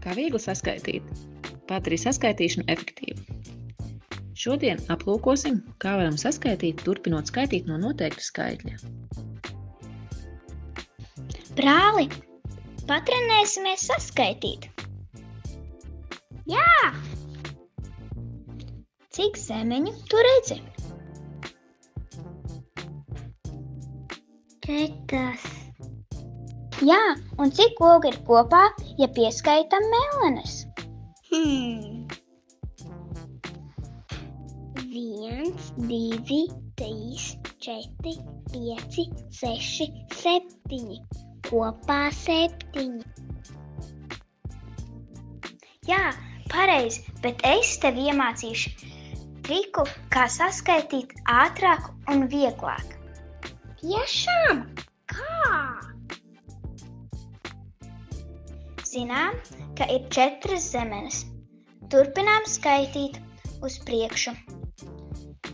Kā viegli saskaitīt? Padari saskaitīšanu efektīvu. Šodien aplūkosim, kā varam saskaitīt, turpinot skaitīt no noteikta skaitļa. Brāli, patrenēsimies saskaitīt. Jā! Cik zemeņu tu redzi? 4. Jā, un cik ogu ir kopā, ja pieskaitam melenes? 1, 2, 3, 4, 5, 6, 7. Kopā 7. Jā, pareizi, bet es tev iemācīšu triku, kā saskaitīt ātrāk un vieglāk. Tiešām? Kā? Zinām, ka ir 4 zemenes. Turpinām skaitīt uz priekšu.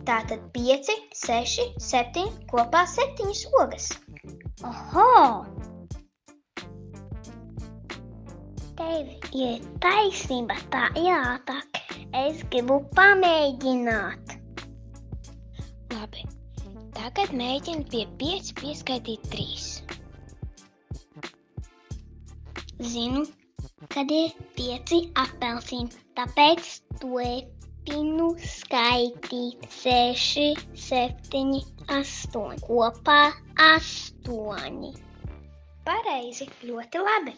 Tātad 5, 6, 7, kopā 7 ogas. Oho! Tev ir taisnība, tā jātāk. Es gribu pamēģināt. Labi, tagad mēģini pie 5 pieskaitīt 3. Zinu, kad ir 5 apelsīni, tāpēc turpinu skaitīt 6, 7, 8. Kopā 8. Pareizi, ļoti labi.